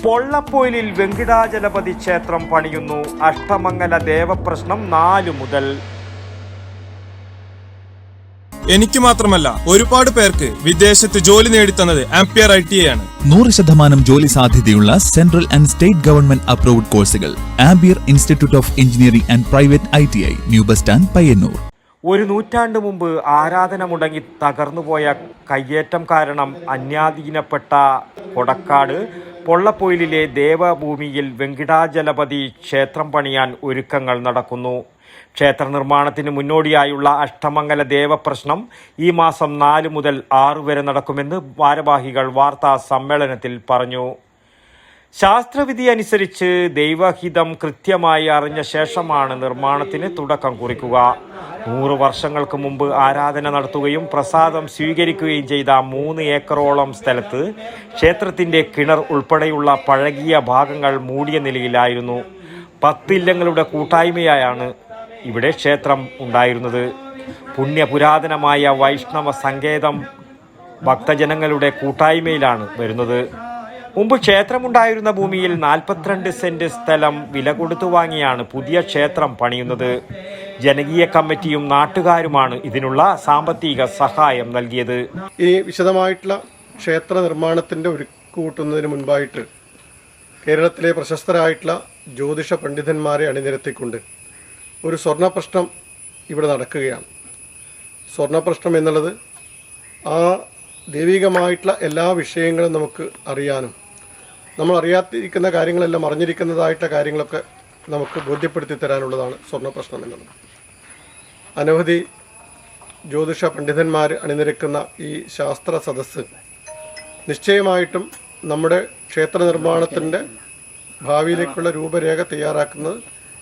പൊള്ളപ്പൊയിലിൽ വെങ്കിടാചലപതി ക്ഷേത്രം പണിയുന്നു. അഷ്ടമംഗല ദേവപ്രശ്നം 4 മുതൽ. എനിക്ക് മാത്രമല്ല ഒരുപാട് പേർക്ക് വിദേശത്ത് ജോലി നേടിത്തന്നത് ആംപിയർ ITI ആണ്. 100% ജോലി സാധ്യതയുള്ള central and state government approved കോഴ്സുകൾ Ampere institute of engineering and private ITI, new bus stand, Payyanur. ഒരു നൂറ്റാണ്ട് മുമ്പ് ആരാധന മുടങ്ങി തകർന്നുപോയ കയ്യേറ്റം കാരണം അന്യാധീനപ്പെട്ട കൊടക്കാട് പൊള്ളപ്പൊയിലിലെ ദേവഭൂമിയിൽ വെങ്കിടാചലപതി ക്ഷേത്രം പണിയാൻ ഒരുക്കങ്ങൾ നടക്കുന്നു. ക്ഷേത്ര നിർമ്മാണത്തിന് മുന്നോടിയായുള്ള അഷ്ടമംഗല ദേവപ്രശ്നം ഈ മാസം 4 മുതൽ 6 വരെ നടക്കുമെന്ന് ഭാരവാഹികൾ വാർത്താ സമ്മേളനത്തിൽ പറഞ്ഞു. ശാസ്ത്രവിധി അനുസരിച്ച് ദൈവഹിതം കൃത്യമായി അറിഞ്ഞ ശേഷമാണ് നിർമ്മാണത്തിന് തുടക്കം കുറിക്കുക. 100 വർഷങ്ങൾക്ക് മുമ്പ് ആരാധന നടത്തുകയും പ്രസാദം സ്വീകരിക്കുകയും ചെയ്ത 3 ഏക്കറോളം സ്ഥലത്ത് ക്ഷേത്രത്തിൻ്റെ കിണർ ഉൾപ്പെടെയുള്ള പഴകിയ ഭാഗങ്ങൾ മൂടിയ നിലയിലായിരുന്നു. 10 ഇല്ലങ്ങളുടെ കൂട്ടായ്മയായാണ് ഇവിടെ ക്ഷേത്രം ഉണ്ടായിരുന്നത്. പുണ്യപുരാതനമായ വൈഷ്ണവ സങ്കേതം ഭക്തജനങ്ങളുടെ കൂട്ടായ്മയിലാണ് വരുന്നത്. മുമ്പ് ക്ഷേത്രമുണ്ടായിരുന്ന ഭൂമിയിൽ 42 സെന്റ് സ്ഥലം വില കൊടുത്തു വാങ്ങിയാണ് പുതിയ ക്ഷേത്രം പണിയുന്നത്. ജനകീയ കമ്മിറ്റിയും നാട്ടുകാരുമാണ് ഇതിനുള്ള സാമ്പത്തിക സഹായം നൽകിയത്. ഈ വിശദമായിട്ടുള്ള ക്ഷേത്ര നിർമ്മാണത്തിൻ്റെ ഒരുക്കൂട്ടുന്നതിന് മുൻപായിട്ട് കേരളത്തിലെ പ്രശസ്തരായിട്ടുള്ള ജ്യോതിഷ പണ്ഡിതന്മാരെ അണിനിരത്തിക്കൊണ്ട് ഒരു സ്വർണ്ണപ്രശ്നം ഇവിടെ നടക്കുകയാണ്. സ്വർണ്ണപ്രശ്നം എന്നുള്ളത് ആ ദൈവികമായിട്ടുള്ള എല്ലാ വിഷയങ്ങളും നമുക്ക് അറിയാനും നമ്മൾ അറിയാതിരിക്കുന്ന കാര്യങ്ങളെല്ലാം അറിഞ്ഞിരിക്കുന്നതായിട്ടുള്ള കാര്യങ്ങളൊക്കെ നമുക്ക് ബോധ്യപ്പെടുത്തി തരാനുള്ളതാണ് സ്വർണ്ണപ്രശ്നം എന്നുള്ളത്. അനവധി ജ്യോതിഷ പണ്ഡിതന്മാർ അണിനിരക്കുന്ന ഈ ശാസ്ത്ര സദസ്സ് നിശ്ചയമായിട്ടും നമ്മുടെ ക്ഷേത്ര നിർമ്മാണത്തിൻ്റെ ഭാവിയിലേക്കുള്ള രൂപരേഖ തയ്യാറാക്കുന്നത്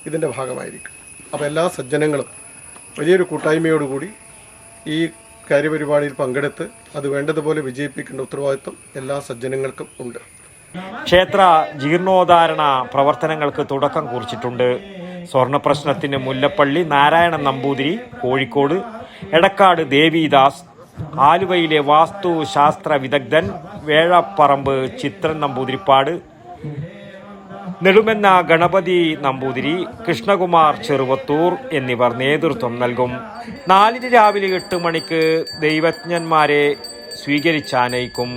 ഇതിൻ്റെ ഭാഗമായിരിക്കും. അപ്പോൾ എല്ലാ സജ്ജനങ്ങളും വലിയൊരു കൂട്ടായ്മയോടുകൂടി ഈ കാര്യപരിപാടിയിൽ പങ്കെടുത്ത് അത് വേണ്ടതുപോലെ വിജയിപ്പിക്കേണ്ട ഉത്തരവാദിത്വം എല്ലാ സജ്ജനങ്ങൾക്കും ഉണ്ട്. ക്ഷേത്ര ജീർണോദ്ധാരണ പ്രവർത്തനങ്ങൾക്ക് തുടക്കം കുറിച്ചിട്ടുണ്ട്. സ്വർണ്ണപ്രശ്നത്തിന് മുല്ലപ്പള്ളി നാരായണൻ നമ്പൂതിരി കോഴിക്കോട്, എടക്കാട് ദേവിദാസ്, ആലുവയിലെ വാസ്തുശാസ്ത്ര വിദഗ്ധൻ വേഴപ്പറമ്പ് ചിത്രൻ നമ്പൂതിരിപ്പാട്, നെടുമെന്ന ഗണപതി നമ്പൂതിരി, കൃഷ്ണകുമാർ ചെറുവത്തൂർ എന്നിവർ നേതൃത്വം നൽകും. 4 രാവിലെ 8 മണിക്ക് ദൈവജ്ഞന്മാരെ സ്വീകരിച്ചാനയിക്കും.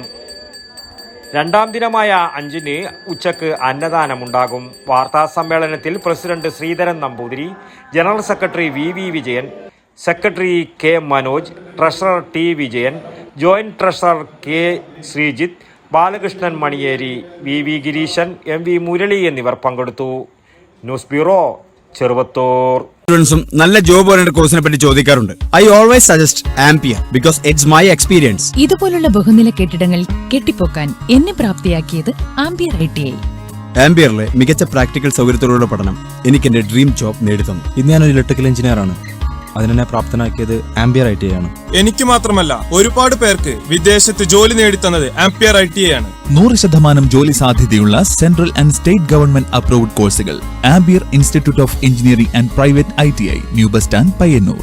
2ാം ദിനമായ 5-ന് ഉച്ചക്ക് അന്നദാനമുണ്ടാകും. വാർത്താ സമ്മേളനത്തിൽ president Sreedharan Namboothiri, general secretary VV Vijayan, secretary K Manoj, treasurer T Vijayan, joint treasurer K Sreejith, Balakrishnan Maniyeri, VV Gireeshan, MV Murali എന്നിവർ പങ്കെടുത്തു. News bureau, Cheruvathur. സ്റ്റുഡൻസും നല്ല ജോബ് ഓറിയന്റഡ് കോഴ്സിനെ പറ്റി ചോദിക്കാറുണ്ട്. I always suggest ampere because it's my experience. ഇതുപോലുള്ള ബഹുനില കെട്ടിടങ്ങൾ കെട്ടിപ്പോക്കാൻ എന്നെ പ്രാപ്തിയാക്കിയത് ആംപിയർ ITI. ആംപിയറിലെ മികച്ച പ്രാക്ടിക്കൽ സൗകര്യത്തോടുള്ള പഠനം എനിക്ക് എന്റെ ഡ്രീം ജോബ് നേടിത്തന്നു. ഇന്ന് ഞാനൊരു ഇലക്ട്രിക്കൽ എഞ്ചിനീയർ ആണ്. അതിനെന്നെ പ്രാപ്തനാക്കിയത് ആംപിയർ ITI ആണ്. എനിക്ക് മാത്രമല്ല ഒരുപാട് പേർക്ക് വിദേശത്ത് ജോലി നേടിത്തന്നത് ആംപിയർ ITI ആണ്. 100% ജോലി സാധ്യതയുള്ള central and state government approved കോഴ്സുകൾ Ampere institute of engineering and private ITI, new bus stand, Payyanur.